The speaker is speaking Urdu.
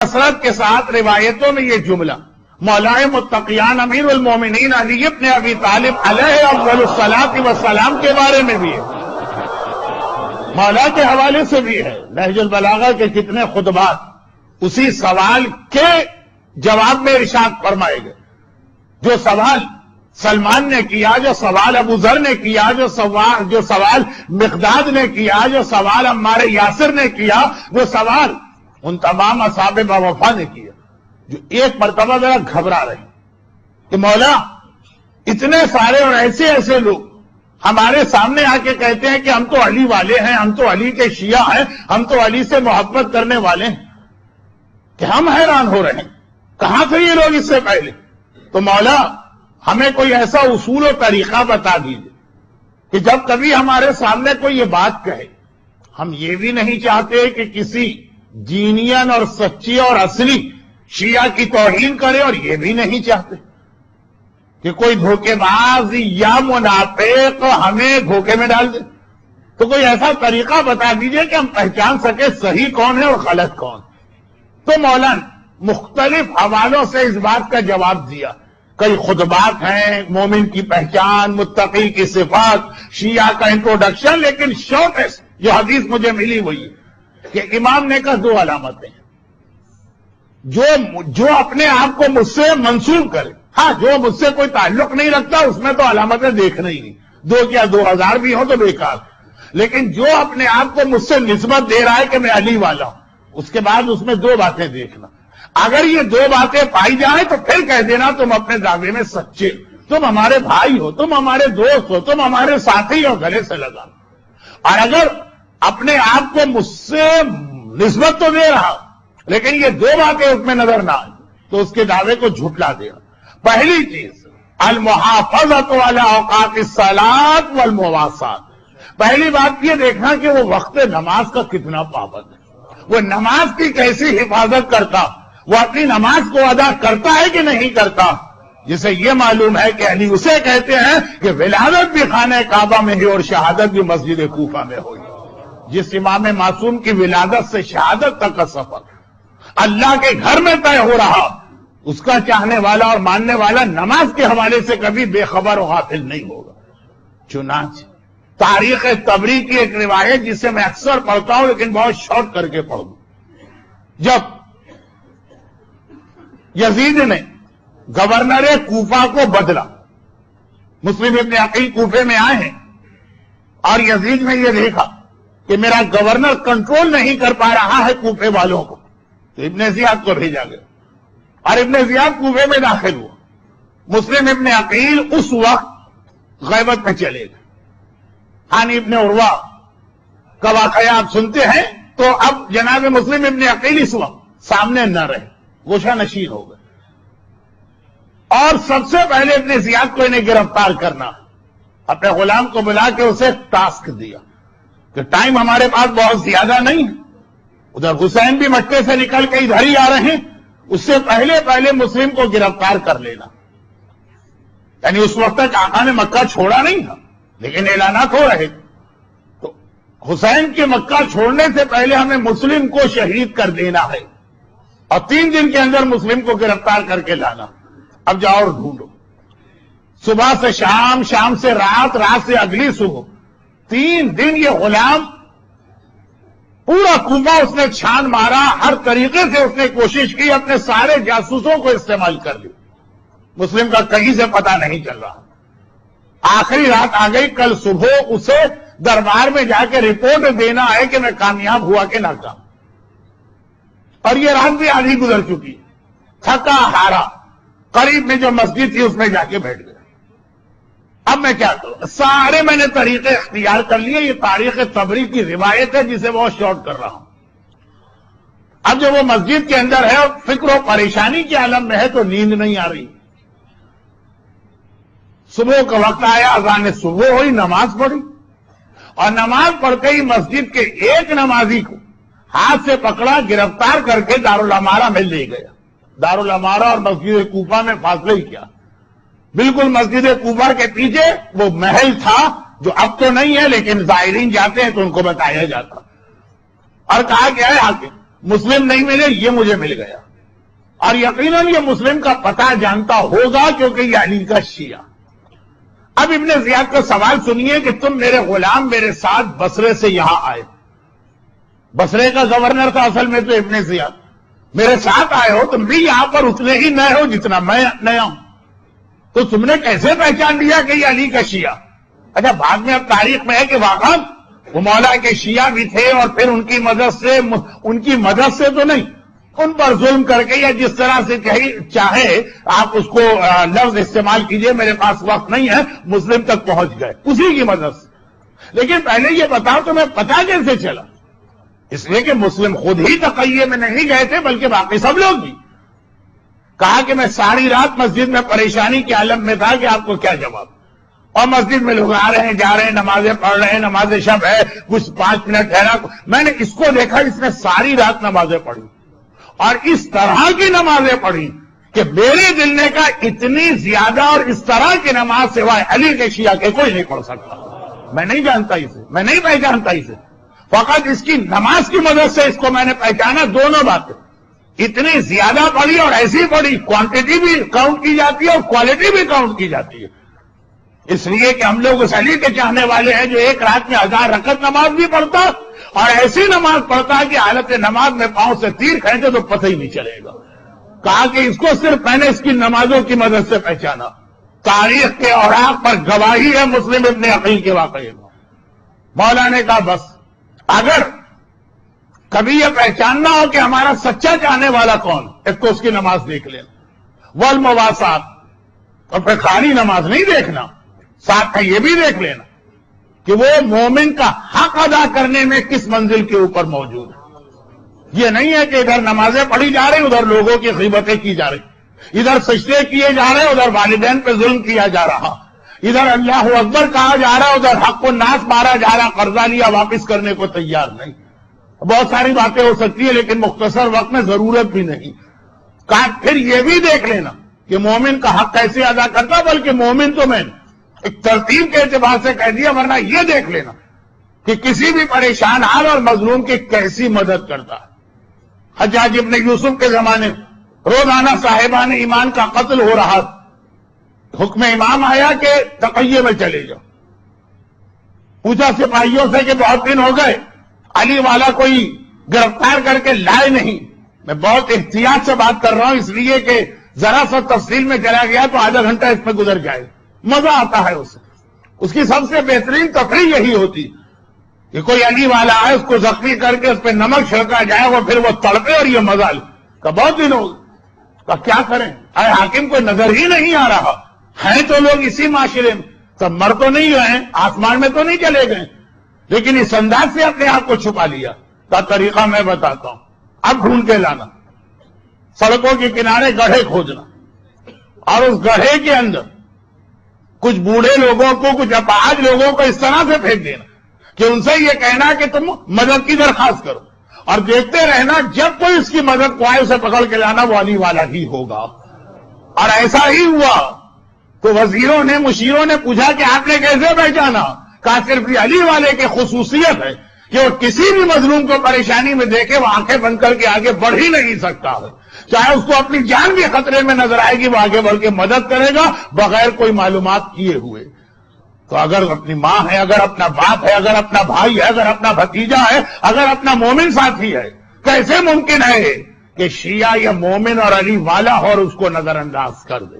کثرت کے ساتھ روایتوں میں یہ جملہ مولا متقیان امیر المومنین علی ابن ابی طالب علیہ افضل الصلاۃ والسلام کے بارے میں بھی ہے، مولا کے حوالے سے بھی ہے۔ نہج البلاغہ کے کتنے خطبات اسی سوال کے جواب میں ارشاد فرمائے گئے۔ جو سوال سلمان نے کیا، جو سوال ابو ذر نے کیا، جو سوال مقداد نے کیا، جو سوال عمار یاسر نے کیا، جو سوال ان تمام اصحاب باوفا نے کیا، جو ایک مرتبہ ذرا گھبرا رہے کہ مولا اتنے سارے اور ایسے ایسے لوگ ہمارے سامنے آ کے کہتے ہیں کہ ہم تو علی والے ہیں، ہم تو علی کے شیعہ ہیں، ہم تو علی سے محبت کرنے والے ہیں، کہ ہم حیران ہو رہے ہیں کہاں تھے یہ لوگ اس سے پہلے؟ تو مولا ہمیں کوئی ایسا اصول و طریقہ بتا دیجیے کہ جب کبھی ہمارے سامنے کوئی یہ بات کہے، ہم یہ بھی نہیں چاہتے کہ کسی جینین اور سچی اور اصلی شیعہ کی توہین کرے، اور یہ بھی نہیں چاہتے کہ کوئی دھوکے باز یا منافق ہمیں دھوکے میں ڈال دے، تو کوئی ایسا طریقہ بتا دیجئے کہ ہم پہچان سکے صحیح کون ہے اور غلط کون۔ تو مولانا مختلف حوالوں سے اس بات کا جواب دیا۔ کئی خطبات ہیں، مومن کی پہچان، متقی کی صفات، شیعہ کا انٹروڈکشن، لیکن شارٹیسٹ جو حدیث مجھے ملی وہی ہے کہ امام نے کہا دو علامتیں جو اپنے آپ کو مجھ سے منسوب کرے، ہاں جو مجھ سے کوئی تعلق نہیں رکھتا اس میں تو علامتیں دیکھنا ہی نہیں، 2000 بھی ہوں تو بیکار، لیکن جو اپنے آپ کو مجھ سے نسبت دے رہا ہے کہ میں علی والا ہوں، اس کے بعد اس میں دو باتیں دیکھنا۔ اگر یہ دو باتیں پائی جائیں تو پھر کہہ دینا تم اپنے دعوے میں سچے، تم ہمارے بھائی ہو، تم ہمارے دوست ہو، تم ہمارے ساتھی ہو، گلے سے لگا۔ اور اگر اپنے آپ کو مجھ سے نسبت تو دے رہا لیکن یہ دو باتیں اس میں نظر نہ آئیں تو اس کے دعوے کو جھٹلا دیا۔ پہلی چیز المحافظۃ علی اوقات الصلاۃ والمواسات، پہلی بات یہ دیکھنا کہ وہ وقت نماز کا کتنا پابند ہے، وہ نماز کی کیسی حفاظت کرتا، وہ اپنی نماز کو ادا کرتا ہے کہ نہیں کرتا، جسے یہ معلوم ہے کہ علی اسے کہتے ہیں کہ ولادت بھی خانہ کعبہ میں ہی اور شہادت بھی مسجد کوفہ میں ہوئی۔ جس امام معصوم کی ولادت سے شہادت تک کا سفر اللہ کے گھر میں طے ہو رہا، اس کا چاہنے والا اور ماننے والا نماز کے حوالے سے کبھی بے خبر و غافل نہیں ہوگا۔ چنانچہ تاریخ تبری کی ایک روایت جسے میں اکثر پڑھتا ہوں لیکن بہت شارٹ کر کے پڑھوں، جب یزید نے گورنر کوفہ کو بدلا، مسلم ابن عقیل کوفے میں آئے ہیں اور یزید نے یہ دیکھا کہ میرا گورنر کنٹرول نہیں کر پا رہا ہے کوفے والوں کو، تو ابن زیاد کو بھیجا گیا اور ابن زیاد کوفے میں داخل ہوا۔ مسلم ابن عقیل اس وقت غیبت میں چلے گئے۔ ہانی ابن عروہ کا واقعہ آپ سنتے ہیں، تو اب جناب مسلم ابن عقیل اس وقت سامنے نہ رہے، گوشہ نشین ہو گئے، اور سب سے پہلے ابن زیاد کو انہیں گرفتار کرنا، اپنے غلام کو بلا کے اسے ٹاسک دیا کہ ٹائم ہمارے پاس بہت زیادہ نہیں ہے، ادھر حسین بھی مکے سے نکل کے ادھر ہی آ رہے ہیں، اس سے پہلے مسلم کو گرفتار کر لینا۔ یعنی اس وقت تک آقا نے مکہ چھوڑا نہیں تھا لیکن اعلانات ہو رہے، تو حسین کے مکہ چھوڑنے سے پہلے ہمیں مسلم کو شہید کر دینا ہے اور 3 دن کے اندر مسلم کو گرفتار کر کے لانا۔ اب جاؤ اور ڈھونڈو، صبح سے شام، شام سے رات، رات سے اگلی صبح، 3 دن یہ غلام پورا کوفہ اس نے چھان مارا، ہر طریقے سے اس نے کوشش کی، اپنے سارے جاسوسوں کو استعمال کر لی، مسلم کا کہیں سے پتہ نہیں چل رہا۔ آخری رات آ گئی، کل صبح اسے دربار میں جا کے رپورٹ دینا ہے کہ میں کامیاب ہوا کہ ناکام، اور یہ رات بھی آدھی گزر چکی، تھکا ہارا، قریب میں جو مسجد تھی اس میں جا کے بیٹھ گیا۔ اب میں کیا کروں؟ سارے میں نے طریقے اختیار کر لیے، یہ تاریخ تبری کی روایت ہے جسے بہت شارٹ کر رہا ہوں۔ اب جب وہ مسجد کے اندر ہے اور فکر و پریشانی کے عالم میں ہے تو نیند نہیں آ رہی۔ صبح کا وقت آیا، اذان صبح ہوئی، نماز پڑھی، اور نماز پڑھتے ہی مسجد کے ایک نمازی کو ہاتھ سے پکڑا، گرفتار کر کے دارالامارہ میں لے گیا۔ دارالامارہ اور مسجد کوفہ میں فاصلے ہی کیا، بالکل مسجد کوفہ کے پیچھے وہ محل تھا جو اب تو نہیں ہے لیکن زائرین جاتے ہیں تو ان کو بتایا جاتا، اور کہا گیا ہے آ کے مسلم نہیں ملے، یہ مجھے مل گیا، اور یقیناً یہ مسلم کا پتہ جانتا ہوگا کیونکہ یہ علی کا شیعہ۔ اب ابن زیاد کا سوال سنیے کہ تم میرے غلام میرے ساتھ بصرے سے یہاں آئے، بصرے کا گورنر تھا اصل میں تو ابن زیاد، میرے ساتھ آئے ہو، تم بھی یہاں پر اتنے ہی نئے ہو جتنا میں نیا ہوں، تو تم نے کیسے پہچان لیا کہ یہ علی کا شیعہ؟ اچھا بعد میں اب تاریخ میں ہے کہ واقعا وہ مولا کے شیعہ بھی تھے، اور پھر ان کی مدد سے تو نہیں، ان پر ظلم کر کے یا جس طرح سے چاہے آپ اس کو لفظ استعمال کیجئے، میرے پاس وقت نہیں ہے، مسلم تک پہنچ گئے اسی کی مدد سے۔ لیکن پہلے یہ بتاؤ تمہیں پتہ کیسے چلا؟ اس لیے کہ مسلم خود ہی تقیے میں نہیں گئے تھے بلکہ باقی سب لوگ بھی۔ کہا کہ میں ساری رات مسجد میں پریشانی کے عالم میں تھا کہ آپ کو کیا جواب، اور مسجد میں لوگ آ رہے ہیں جا رہے ہیں، نمازیں پڑھ رہے ہیں، نماز شب ہے، کچھ 5 منٹ ٹھہرا، میں نے اس کو دیکھا اس نے ساری رات نمازیں پڑھی، اور اس طرح کی نمازیں پڑھی کہ میرے دل نے کہا اتنی زیادہ اور اس طرح کی نماز سوائے علی کے شیعہ کے کوئی نہیں پڑھ سکتا، میں نہیں جانتا اسے، میں نہیں پہچانتا اسے، فقط اس کی نماز کی مدد سے اس کو میں نے پہچانا۔ دونوں باتیں اتنی زیادہ پڑھی اور ایسی پڑھی، کوانٹٹی بھی کاؤنٹ کی جاتی ہے اور کوالٹی بھی کاؤنٹ کی جاتی ہے، اس لیے کہ ہم لوگ اس علی کے چاہنے والے ہیں جو ایک رات میں 1000 رکعت نماز بھی پڑھتا اور ایسی نماز پڑھتا کہ حالت نماز میں پاؤں سے تیر کھینچے تو پتہ ہی نہیں چلے گا۔ کہا کہ اس کو صرف میں نے اس کی نمازوں کی مدد سے پہچانا۔ تاریخ کے اوراق پر گواہی ہے مسلم ابن عقیل کے واقعے میں۔ مولا نے کہا بس اگر کبھی یہ پہچاننا ہو کہ ہمارا سچا چاہنے والا کون، ایک تو اس کی نماز دیکھ لینا، والمواسات، اور پھر خالی نماز نہیں دیکھنا، ساتھ کا یہ بھی دیکھ لینا کہ وہ مومن کا حق ادا کرنے میں کس منزل کے اوپر موجود ہے۔ یہ نہیں ہے کہ ادھر نمازیں پڑھی جا رہی ادھر لوگوں کی غیبتیں کی جا رہی، ادھر سجدے کیے جا رہے ادھر والدین پہ ظلم کیا جا رہا، ادھر اللہ اکبر کہا جا رہا ادھر حق و ناس مارا جا رہا، قرضہ لیا واپس کرنے کو تیار نہیں۔ بہت ساری باتیں ہو سکتی ہے لیکن مختصر وقت میں ضرورت بھی نہیں۔ کہا پھر یہ بھی دیکھ لینا کہ مومن کا حق کیسے ادا کرتا، بلکہ مومن تو میں ایک ترتیب کے اعتبار سے کہہ دیا، ورنہ یہ دیکھ لینا کہ کسی بھی پریشان حال اور مظلوم کی کیسی مدد کرتا ہے۔ حجاج ابن یوسف کے زمانے روزانہ صاحبان ایمان کا قتل ہو رہا، حکم امام آیا کہ تقیے میں چلے جاؤ۔ پوچھا سپاہیوں سے کہ بہت دن ہو گئے علی والا کوئی گرفتار کر کے لائے نہیں۔ میں بہت احتیاط سے بات کر رہا ہوں اس لیے کہ ذرا سا تفصیل میں چلا گیا تو آدھا گھنٹہ اس میں گزر جائے، مزہ آتا ہے اسے۔ اس کی سب سے بہترین تفریح یہی ہوتی کہ کوئی علی والا آئے اس کو زخمی کر کے اس پہ نمک چھڑکا جائے وہ پھر وہ تڑپے اور یہ مزہ لے۔ کہ بہت دن ہو گئے، کیا کریں، اے حاکم کو نظر ہی نہیں آ رہا، ہیں تو لوگ اسی معاشرے میں، سب مر تو نہیں گئے، آسمان میں تو نہیں چلے گئے، لیکن اس انداز سے اپنے آپ کو چھپا لیا۔ کا طریقہ میں بتاتا ہوں، اب ڈھونڈ کے لانا، سڑکوں کے کنارے گڑھے کھودنا، اور اس گڑھے کے اندر کچھ بوڑھے لوگوں کو کچھ اپاہج لوگوں کو اس طرح سے پھینک دینا کہ ان سے یہ کہنا کہ تم مدد کی درخواست کرو، اور دیکھتے رہنا جب کوئی اس کی مدد کو آئے اسے پکڑ کے لانا، وہ علی والا ہی ہوگا۔ اور ایسا ہی ہوا تو وزیروں نے مشیروں نے پوچھا کہ آپ نے کیسے پہچانا؟ کہا صرف یہ علی والے کی خصوصیت ہے کہ وہ کسی بھی مظلوم کو پریشانی میں دیکھے وہ آنکھیں بند کر کے آگے بڑھ ہی نہیں سکتا ہے، چاہے اس کو اپنی جان بھی خطرے میں نظر آئے گی وہ آگے بڑھ کے مدد کرے گا بغیر کوئی معلومات کیے ہوئے۔ تو اگر اپنی ماں ہے، اگر اپنا باپ ہے، اگر اپنا بھائی ہے، اگر اپنا بھتیجا ہے، اگر اپنا مومن ساتھی ہے، کیسے ممکن ہے کہ شیعہ یا مومن اور علی والا اور اس کو نظر انداز کر دے؟